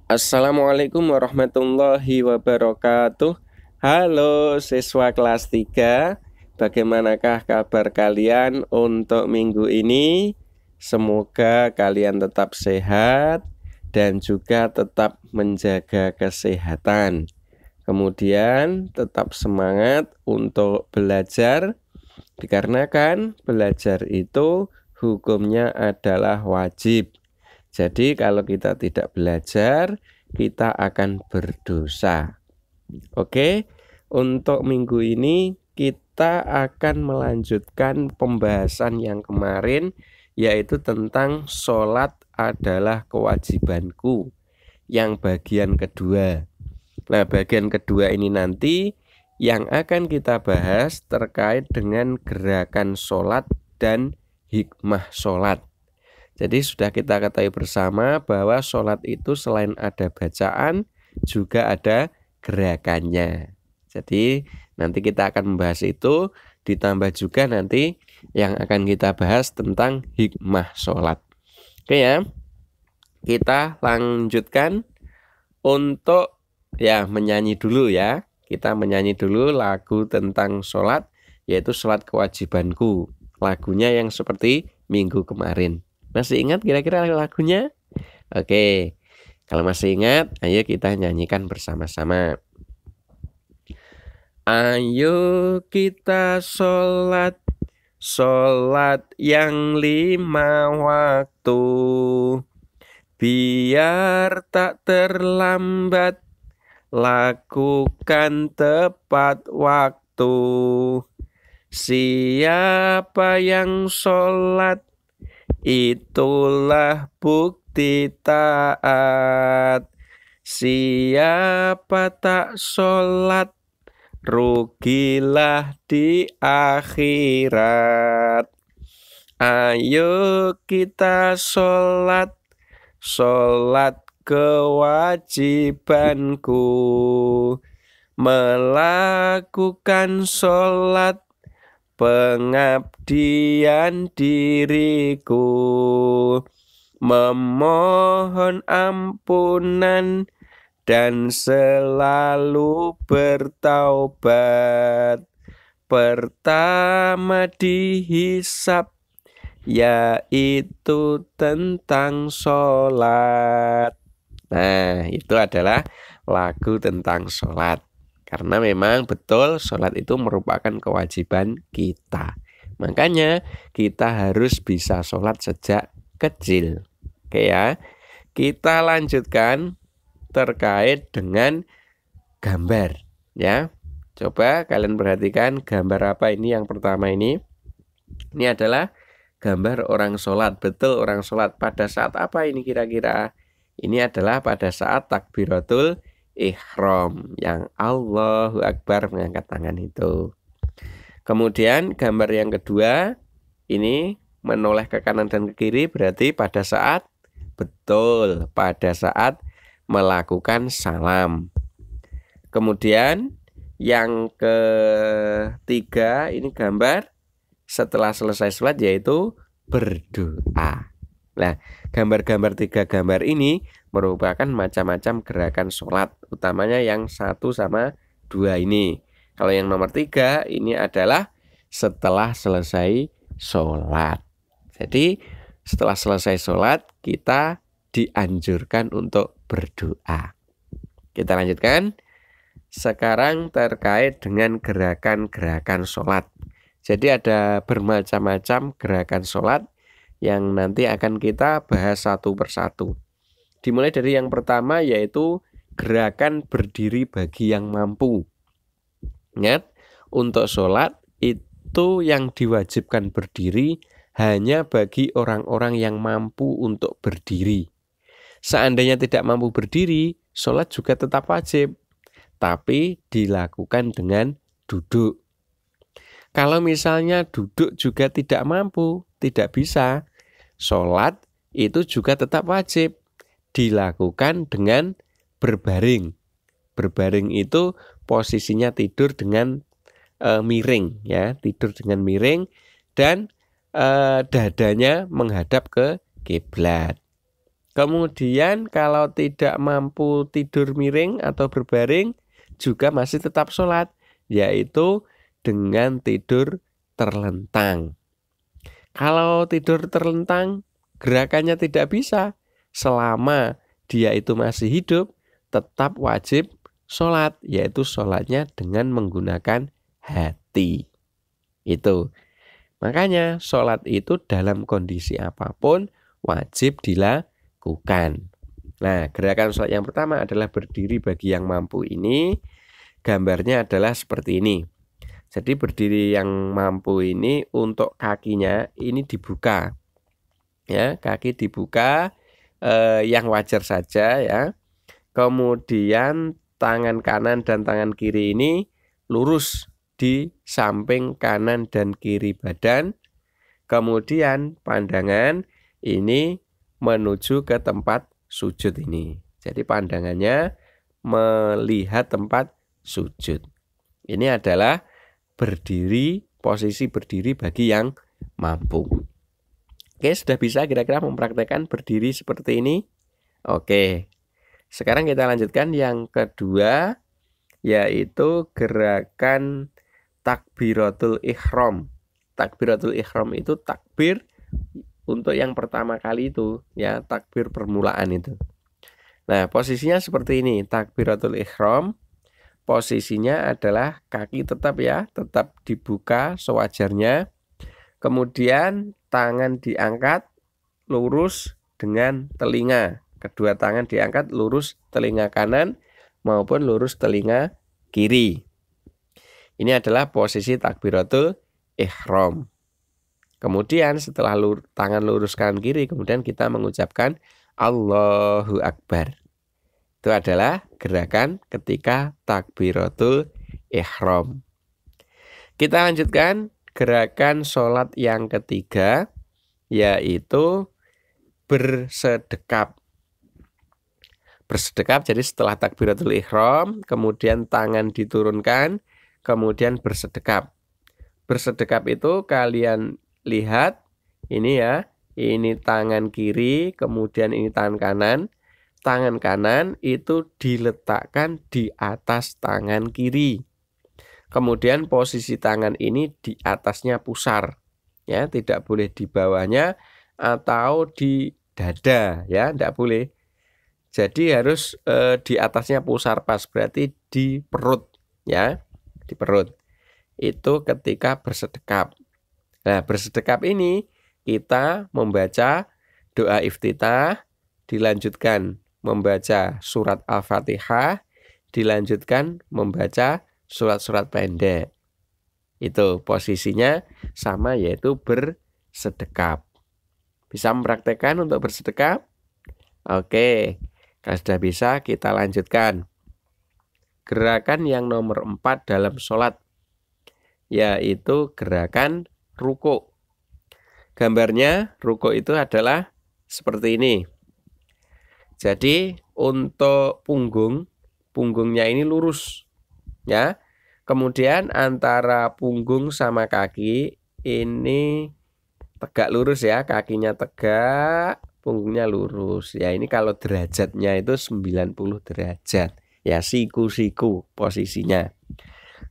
Assalamualaikum warahmatullahi wabarakatuh. Halo siswa kelas 3. Bagaimanakah kabar kalian untuk minggu ini? Semoga kalian tetap sehat dan juga tetap menjaga kesehatan. Kemudian tetap semangat untuk belajar, dikarenakan belajar itu hukumnya adalah wajib. Jadi kalau kita tidak belajar, kita akan berdosa. Oke, untuk minggu ini kita akan melanjutkan pembahasan yang kemarin, yaitu tentang sholat adalah kewajibanku, yang bagian kedua. Nah, bagian kedua ini nanti yang akan kita bahas terkait dengan gerakan sholat dan hikmah sholat. Jadi sudah kita ketahui bersama bahwa sholat itu selain ada bacaan, juga ada gerakannya. Jadi nanti kita akan membahas itu, ditambah juga nanti yang akan kita bahas tentang hikmah sholat. Oke ya, kita lanjutkan untuk menyanyi dulu ya. Kita menyanyi dulu lagu tentang sholat, yaitu sholat kewajibanku. Lagunya yang seperti minggu kemarin. Masih ingat kira-kira lagunya? Oke, kalau masih ingat, ayo kita nyanyikan bersama-sama. Ayo kita sholat, sholat yang 5 waktu, biar tak terlambat, lakukan tepat waktu. Siapa yang sholat, itulah bukti taat. Siapa tak sholat, rugilah di akhirat. Ayo kita sholat, sholat kewajibanku. Melakukan sholat, pengabdian diriku, memohon ampunan dan selalu bertaubat. Pertama dihisab, yaitu tentang sholat. Nah, itu adalah lagu tentang sholat. Karena memang betul sholat itu merupakan kewajiban kita. Makanya kita harus bisa sholat sejak kecil. Oke ya. Kita lanjutkan terkait dengan gambar ya. Coba kalian perhatikan gambar apa ini yang pertama ini. Ini adalah gambar orang sholat. Betul, orang sholat. Pada saat apa ini kira-kira? Ini adalah pada saat takbiratul ihram, yang Allahu Akbar mengangkat tangan itu. Kemudian gambar yang kedua, ini menoleh ke kanan dan ke kiri, berarti pada saat, betul, pada saat melakukan salam. Kemudian yang ketiga, ini gambar setelah selesai sholat, yaitu berdoa. Nah, gambar-gambar 3 gambar ini merupakan macam-macam gerakan sholat, utamanya yang 1 sama 2 ini. Kalau yang nomor 3 ini adalah setelah selesai sholat. Jadi setelah selesai sholat kita dianjurkan untuk berdoa. Kita lanjutkan. Sekarang terkait dengan gerakan-gerakan sholat. Jadi ada bermacam-macam gerakan sholat yang nanti akan kita bahas satu persatu. Dimulai dari yang pertama, yaitu gerakan berdiri bagi yang mampu. Ingat, untuk sholat itu yang diwajibkan berdiri hanya bagi orang-orang yang mampu untuk berdiri. Seandainya tidak mampu berdiri, sholat juga tetap wajib, tapi dilakukan dengan duduk. Kalau misalnya duduk juga tidak mampu, tidak bisa, sholat itu juga tetap wajib, dilakukan dengan berbaring. Berbaring itu posisinya tidur dengan miring ya, tidur dengan miring dan dadanya menghadap ke kiblat. Kemudian kalau tidak mampu tidur miring atau berbaring juga masih tetap sholat, yaitu dengan tidur terlentang. Kalau tidur terlentang, gerakannya tidak bisa. Selama dia itu masih hidup, tetap wajib sholat, yaitu sholatnya dengan menggunakan hati. Itu. Makanya sholat itu dalam kondisi apapun wajib dilakukan. Nah, gerakan sholat yang pertama adalah berdiri bagi yang mampu ini. Gambarnya adalah seperti ini. Jadi berdiri yang mampu ini untuk kakinya ini dibuka. Ya, kaki dibuka yang wajar saja ya. Kemudian tangan kanan dan tangan kiri ini lurus di samping kanan dan kiri badan. Kemudian pandangan ini menuju ke tempat sujud ini. Jadi pandangannya melihat tempat sujud. Ini adalah berdiri, posisi berdiri bagi yang mampu. Oke, sudah bisa kira-kira mempraktekkan berdiri seperti ini? Oke. Sekarang kita lanjutkan yang kedua, yaitu gerakan takbiratul ihram. Takbiratul ihram itu takbir untuk yang pertama kali itu, ya, takbir permulaan itu. Nah, posisinya seperti ini, takbiratul ihram. Posisinya adalah kaki tetap ya, tetap dibuka sewajarnya. Kemudian tangan diangkat lurus dengan telinga. Kedua tangan diangkat lurus telinga kanan maupun lurus telinga kiri. Ini adalah posisi takbiratul ihram. Kemudian setelah tangan lurus kanan kiri, kemudian kita mengucapkan Allahu Akbar. Itu adalah gerakan ketika takbiratul ihram. Kita lanjutkan gerakan sholat yang ketiga, yaitu bersedekap. Bersedekap, jadi setelah takbiratul ihram, kemudian tangan diturunkan, kemudian bersedekap. Bersedekap itu kalian lihat, ini ya, ini tangan kiri, kemudian ini tangan kanan. Tangan kanan itu diletakkan di atas tangan kiri. Kemudian posisi tangan ini di atasnya pusar. Ya, tidak boleh di bawahnya atau di dada, ya, tidak boleh. Jadi harus di atasnya pusar pas, berarti di perut, ya, di perut. Itu ketika bersedekap. Nah, bersedekap ini kita membaca doa iftitah, dilanjutkan membaca surat Al-Fatihah, dilanjutkan membaca surat-surat pendek. Itu posisinya sama, yaitu bersedekap. Bisa mempraktekkan untuk bersedekap? Oke. Kalau sudah bisa, kita lanjutkan. Gerakan yang nomor 4 dalam sholat, yaitu gerakan ruku. Gambarnya, ruku itu adalah seperti ini. Jadi, untuk punggungnya ini lurus. Ya. Kemudian antara punggung sama kaki ini tegak lurus ya, kakinya tegak, punggungnya lurus. Ya, ini kalau derajatnya itu 90 derajat. Ya, siku-siku posisinya.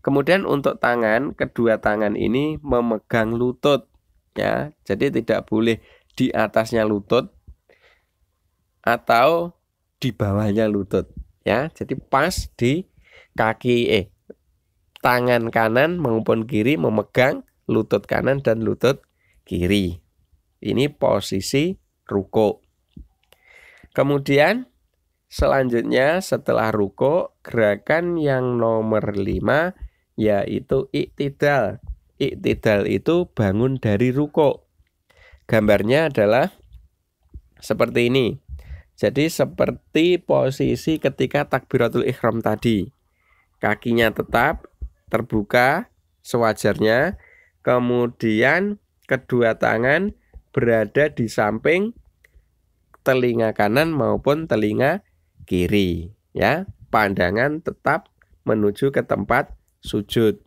Kemudian untuk tangan, kedua tangan ini memegang lutut. Ya, jadi tidak boleh di atasnya lutut atau di bawahnya lutut. Ya, jadi pas di kaki tangan kanan maupun kiri memegang lutut kanan dan lutut kiri. Ini posisi ruku. Kemudian selanjutnya setelah ruku, gerakan yang nomor 5 yaitu iktidal. Iktidal itu bangun dari ruku. Gambarnya adalah seperti ini. Jadi seperti posisi ketika takbiratul ihram tadi. Kakinya tetap terbuka sewajarnya. Kemudian kedua tangan berada di samping telinga kanan maupun telinga kiri, ya. Pandangan tetap menuju ke tempat sujud.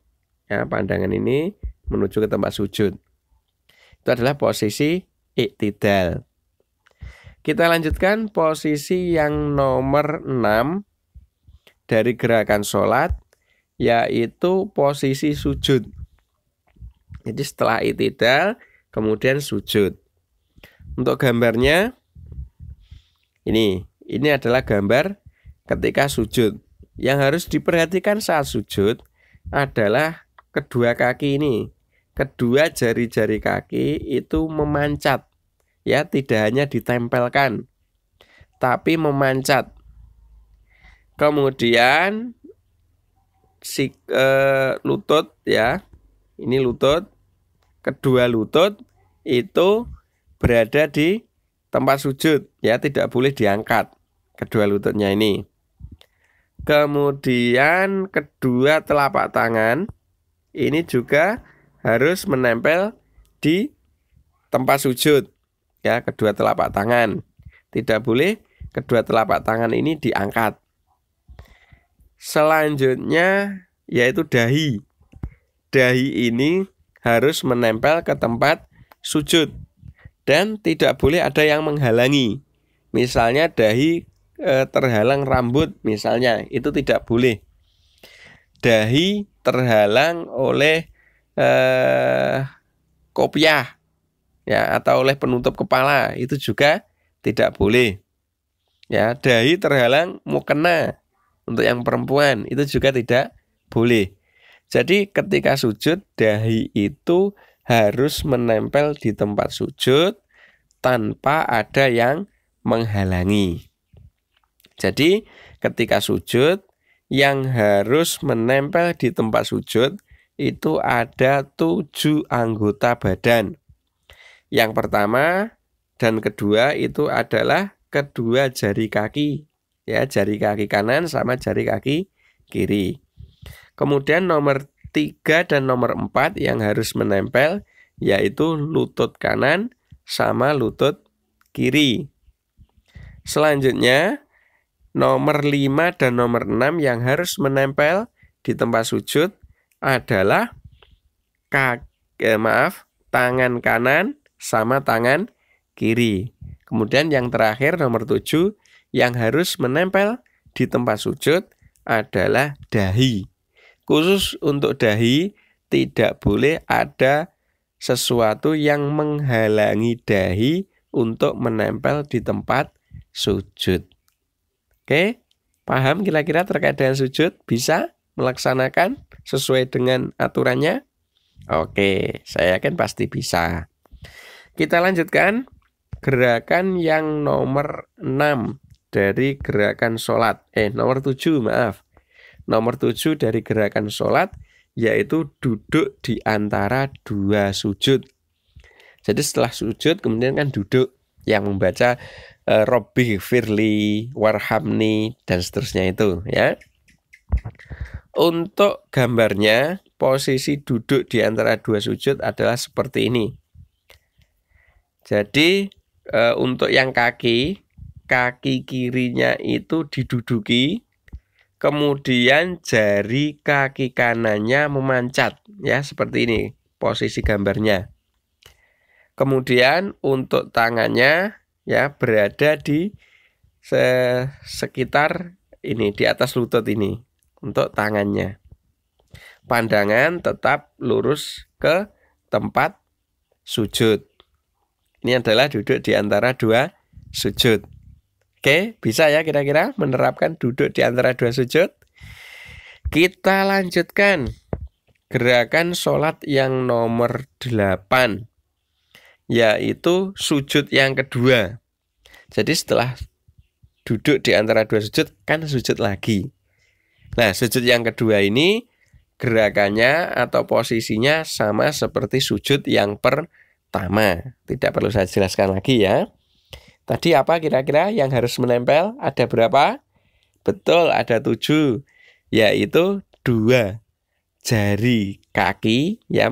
Ya, pandangan ini menuju ke tempat sujud. Itu adalah posisi iktidal. Kita lanjutkan posisi yang nomor 6 dari gerakan sholat, yaitu posisi sujud. Jadi setelah i'tidal, kemudian sujud. Untuk gambarnya, ini adalah gambar ketika sujud. Yang harus diperhatikan saat sujud adalah kedua kaki ini. Kedua jari-jari kaki itu memancat. Ya, tidak hanya ditempelkan, tapi memancat. Kemudian lutut, ya, ini lutut, kedua lutut itu berada di tempat sujud, ya, tidak boleh diangkat kedua lututnya ini. Kemudian kedua telapak tangan ini juga harus menempel di tempat sujud. Ya, kedua telapak tangan. Tidak boleh kedua telapak tangan ini diangkat. Selanjutnya yaitu dahi. Dahi ini harus menempel ke tempat sujud. Dan tidak boleh ada yang menghalangi. Misalnya dahi terhalang rambut misalnya, itu tidak boleh. Dahi terhalang oleh kopiah, ya, atau oleh penutup kepala, itu juga tidak boleh. Ya, dahi terhalang mukena untuk yang perempuan, itu juga tidak boleh. Jadi ketika sujud, dahi itu harus menempel di tempat sujud tanpa ada yang menghalangi. Jadi ketika sujud, yang harus menempel di tempat sujud itu ada 7 anggota badan. Yang pertama dan kedua itu adalah kedua jari kaki, ya, jari kaki kanan sama jari kaki kiri. Kemudian nomor 3 dan nomor 4 yang harus menempel yaitu lutut kanan sama lutut kiri. Selanjutnya nomor 5 dan nomor 6 yang harus menempel di tempat sujud adalah tangan kanan sama tangan kiri. Kemudian yang terakhir nomor 7 yang harus menempel di tempat sujud adalah dahi. Khusus untuk dahi tidak boleh ada sesuatu yang menghalangi dahi untuk menempel di tempat sujud. Oke, paham kira-kira terkait dengan sujud? Bisa melaksanakan sesuai dengan aturannya? Oke, saya yakin pasti bisa. Kita lanjutkan gerakan yang nomor 6 dari gerakan sholat. Nomor 7, maaf. Nomor 7 dari gerakan sholat yaitu duduk di antara 2 sujud. Jadi setelah sujud kemudian kan duduk yang membaca Robbi firli warhamni dan seterusnya itu, ya. Untuk gambarnya, posisi duduk di antara 2 sujud adalah seperti ini. Jadi untuk yang kaki kirinya itu diduduki, kemudian jari kaki kanannya memancat, ya, seperti ini posisi gambarnya. Kemudian untuk tangannya, ya, berada di sekitar ini, di atas lutut ini untuk tangannya. Pandangan tetap lurus ke tempat sujud. Ini adalah duduk di antara 2 sujud. Oke, bisa ya kira-kira menerapkan duduk di antara 2 sujud? Kita lanjutkan gerakan sholat yang nomor 8, yaitu sujud yang kedua. Jadi setelah duduk di antara 2 sujud, kan sujud lagi. Nah, sujud yang kedua ini gerakannya atau posisinya sama seperti sujud yang pertama. Tidak perlu saya jelaskan lagi, ya. Tadi apa kira-kira yang harus menempel? Ada berapa? Betul, ada 7. Yaitu 2 jari kaki, ya,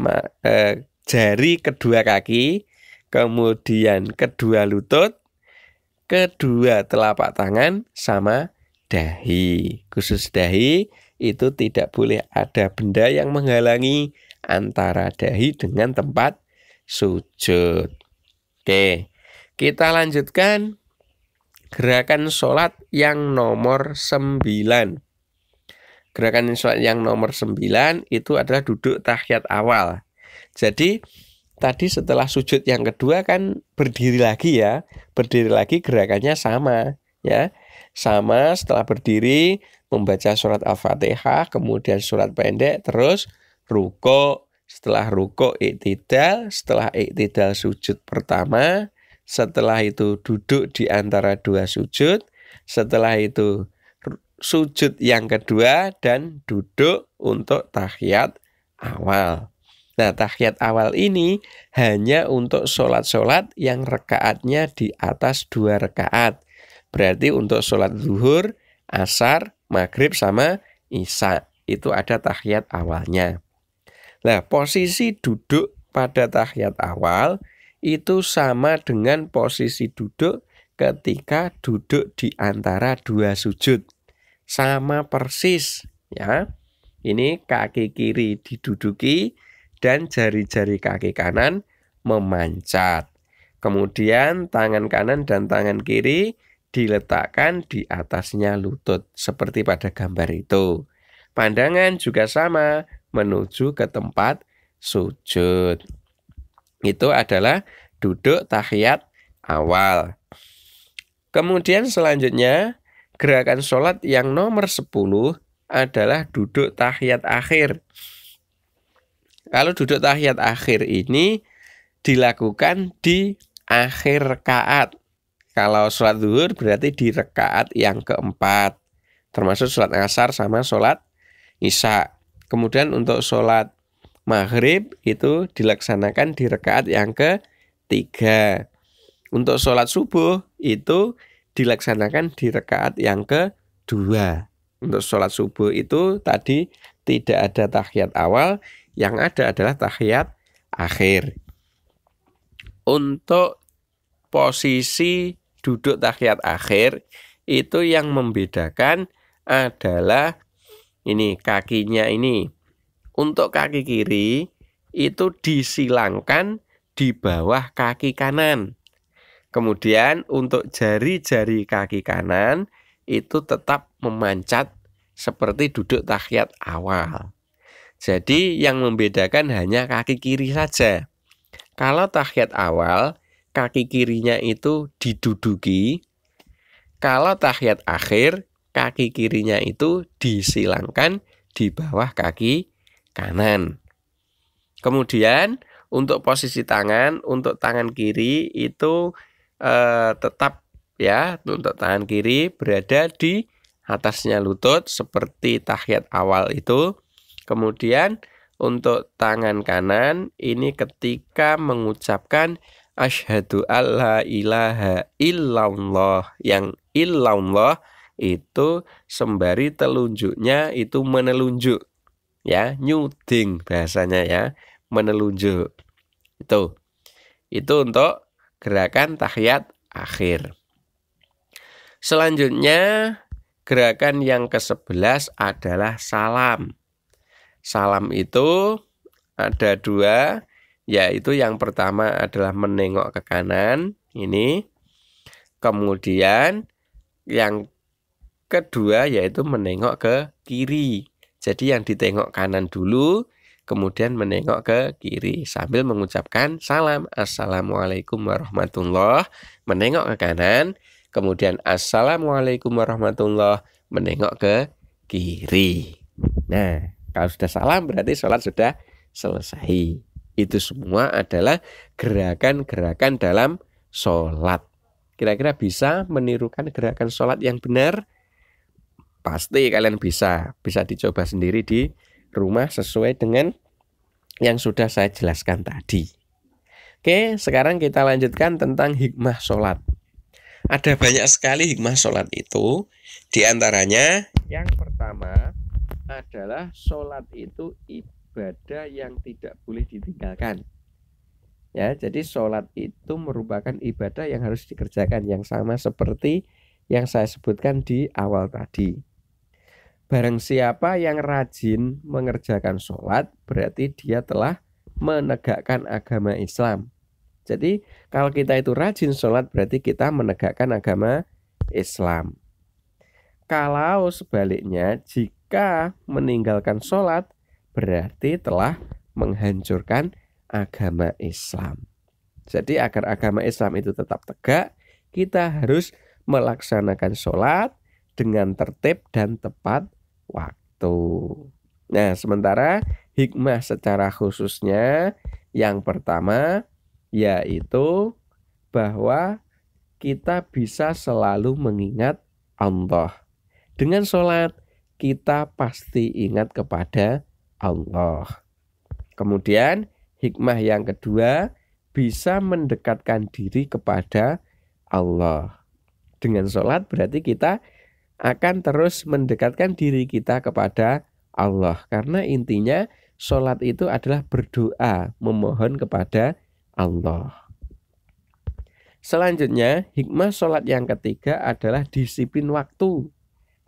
jari kedua kaki, kemudian kedua lutut, kedua telapak tangan, sama dahi. Khusus dahi itu tidak boleh ada benda yang menghalangi antara dahi dengan tempat sujud. Oke, kita lanjutkan gerakan sholat yang nomor 9. Gerakan sholat yang nomor 9 itu adalah duduk tahiyat awal. Jadi tadi setelah sujud yang kedua kan berdiri lagi ya. Berdiri lagi gerakannya sama ya. Sama, setelah berdiri membaca surat Al-Fatihah, kemudian surat pendek, terus ruko. Setelah ruko iktidal, setelah iktidal sujud pertama, setelah itu duduk di antara dua sujud, setelah itu sujud yang kedua dan duduk untuk tahiyat awal. Nah, tahiyat awal ini hanya untuk sholat-sholat yang rekaatnya di atas 2 rekaat. Berarti untuk sholat zuhur, asar, maghrib, sama isya. Itu ada tahiyat awalnya. Nah, posisi duduk pada tahiyat awal itu sama dengan posisi duduk ketika duduk di antara 2 sujud. Sama persis ya. Ini kaki kiri diduduki dan jari-jari kaki kanan memancat. Kemudian tangan kanan dan tangan kiri diletakkan di atasnya lutut seperti pada gambar itu. Pandangan juga sama menuju ke tempat sujud. Itu adalah duduk tahiyat awal. Kemudian selanjutnya gerakan sholat yang nomor 10 adalah duduk tahiyat akhir. Kalau duduk tahiyat akhir ini dilakukan di akhir rakaat. Kalau sholat zuhur berarti di rakaat yang keempat. Termasuk sholat asar sama sholat isya. Kemudian untuk sholat maghrib itu dilaksanakan di rakaat yang ketiga. Untuk sholat subuh itu dilaksanakan di rakaat yang kedua. Untuk sholat subuh itu tadi tidak ada tahiyat awal, yang ada adalah tahiyat akhir. Untuk posisi duduk tahiyat akhir itu yang membedakan adalah ini kakinya ini. Untuk kaki kiri itu disilangkan di bawah kaki kanan. Kemudian untuk jari-jari kaki kanan itu tetap memancat seperti duduk tahiyat awal. Jadi yang membedakan hanya kaki kiri saja. Kalau tahiyat awal kaki kirinya itu diduduki. Kalau tahiyat akhir kaki kirinya itu disilangkan di bawah kaki kanan. Kemudian untuk posisi tangan, untuk tangan kiri itu tetap ya, untuk tangan kiri berada di atasnya lutut seperti tahiyat awal itu. Kemudian untuk tangan kanan ini ketika mengucapkan asyhadu alla ilaha illallah, yang illallah itu sembari telunjuknya itu menelunjuk ya, nyuding bahasanya ya, menelunjuk. Itu untuk gerakan tahiyat akhir. Selanjutnya gerakan yang ke-11 adalah salam. Salam itu ada 2, yaitu yang pertama adalah menengok ke kanan ini. Kemudian yang kedua yaitu menengok ke kiri. Jadi yang ditengok kanan dulu, kemudian menengok ke kiri sambil mengucapkan salam. Assalamualaikum warahmatullahi, menengok ke kanan, kemudian assalamualaikum warahmatullahi, menengok ke kiri. Nah, kalau sudah salam berarti sholat sudah selesai. Itu semua adalah gerakan-gerakan dalam sholat. Kira-kira bisa menirukan gerakan sholat yang benar? Pasti kalian bisa dicoba sendiri di rumah sesuai dengan yang sudah saya jelaskan tadi. Oke, sekarang kita lanjutkan tentang hikmah sholat. Ada banyak sekali hikmah sholat itu. Di antaranya yang pertama adalah sholat itu ibadah yang tidak boleh ditinggalkan. Ya, jadi sholat itu merupakan ibadah yang harus dikerjakan, yang sama seperti yang saya sebutkan di awal tadi. Barang siapa yang rajin mengerjakan sholat, berarti dia telah menegakkan agama Islam. Jadi kalau kita itu rajin sholat, berarti kita menegakkan agama Islam. Kalau sebaliknya, jika meninggalkan sholat, berarti telah menghancurkan agama Islam. Jadi agar agama Islam itu tetap tegak, kita harus melaksanakan sholat dengan tertib dan tepat waktu. Nah, sementara hikmah secara khususnya yang pertama yaitu bahwa kita bisa selalu mengingat Allah. Dengan sholat kita pasti ingat kepada Allah. Kemudian hikmah yang kedua bisa mendekatkan diri kepada Allah. Dengan sholat berarti kita akan terus mendekatkan diri kita kepada Allah. Karena intinya sholat itu adalah berdoa, memohon kepada Allah. Selanjutnya, hikmah sholat yang ketiga adalah disiplin waktu.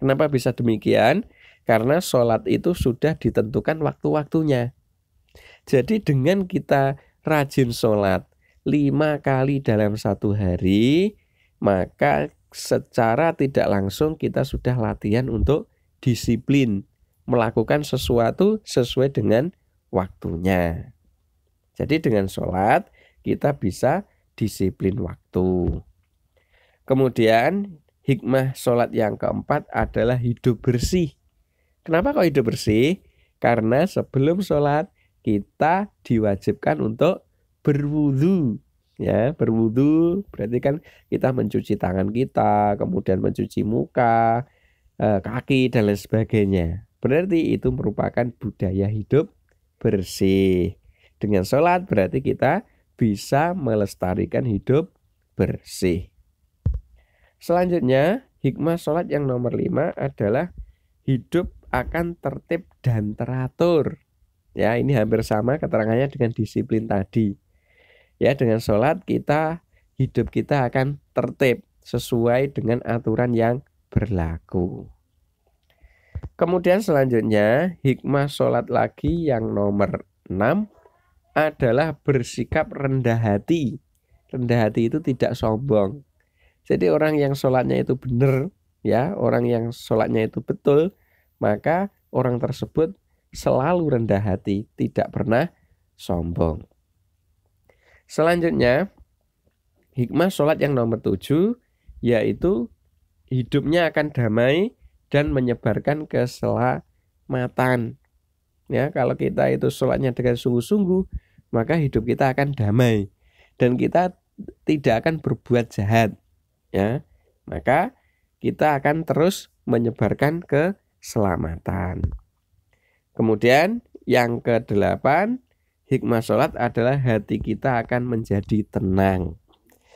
Kenapa bisa demikian? Karena sholat itu sudah ditentukan waktu-waktunya. Jadi dengan kita rajin sholat 5 kali dalam satu hari, maka secara tidak langsung kita sudah latihan untuk disiplin, melakukan sesuatu sesuai dengan waktunya. Jadi dengan sholat kita bisa disiplin waktu. Kemudian hikmah sholat yang keempat adalah hidup bersih. Kenapa kok hidup bersih? Karena sebelum sholat kita diwajibkan untuk berwudu. Ya, berwudu berarti kan kita mencuci tangan kita, kemudian mencuci muka, kaki dan lain sebagainya. Berarti itu merupakan budaya hidup bersih. Dengan sholat berarti kita bisa melestarikan hidup bersih. Selanjutnya, hikmah sholat yang nomor 5 adalah hidup akan tertib dan teratur. Ya, ini hampir sama keterangannya dengan disiplin tadi. Ya, dengan sholat hidup kita akan tertib sesuai dengan aturan yang berlaku. Kemudian selanjutnya, hikmah sholat lagi yang nomor 6 adalah bersikap rendah hati. Rendah hati itu tidak sombong. Jadi orang yang sholatnya itu benar, ya, orang yang sholatnya itu betul, maka orang tersebut selalu rendah hati, tidak pernah sombong. Selanjutnya, hikmah sholat yang nomor 7 yaitu hidupnya akan damai dan menyebarkan keselamatan. Ya, kalau kita itu sholatnya dengan sungguh-sungguh, maka hidup kita akan damai dan kita tidak akan berbuat jahat. Ya, maka kita akan terus menyebarkan keselamatan. Kemudian yang ke-8, hikmah sholat adalah hati kita akan menjadi tenang.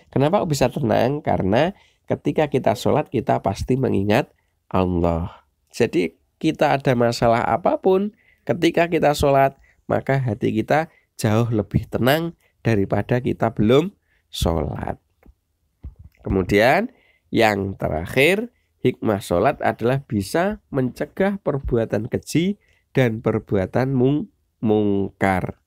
Kenapa bisa tenang? Karena ketika kita sholat kita pasti mengingat Allah. Jadi kita ada masalah apapun, ketika kita sholat maka hati kita jauh lebih tenang daripada kita belum sholat. Kemudian yang terakhir, hikmah sholat adalah bisa mencegah perbuatan keji dan perbuatan mungkar.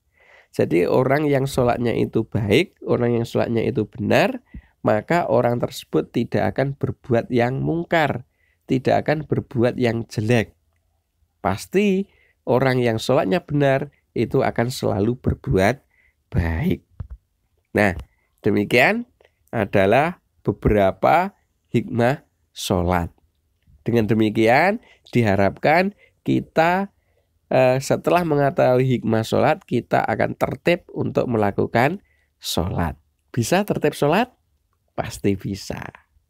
Jadi orang yang sholatnya itu baik, orang yang sholatnya itu benar, maka orang tersebut tidak akan berbuat yang mungkar, tidak akan berbuat yang jelek. Pasti orang yang sholatnya benar itu akan selalu berbuat baik. Nah, demikian adalah beberapa hikmah sholat. Dengan demikian diharapkan kita setelah mengetahui hikmah sholat, kita akan tertib untuk melakukan sholat. Bisa tertib sholat? Pasti bisa.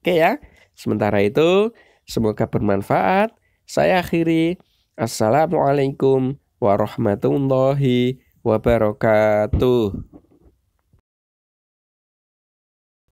Oke ya. Sementara itu, semoga bermanfaat. Saya akhiri. Assalamualaikum warahmatullahi wabarakatuh.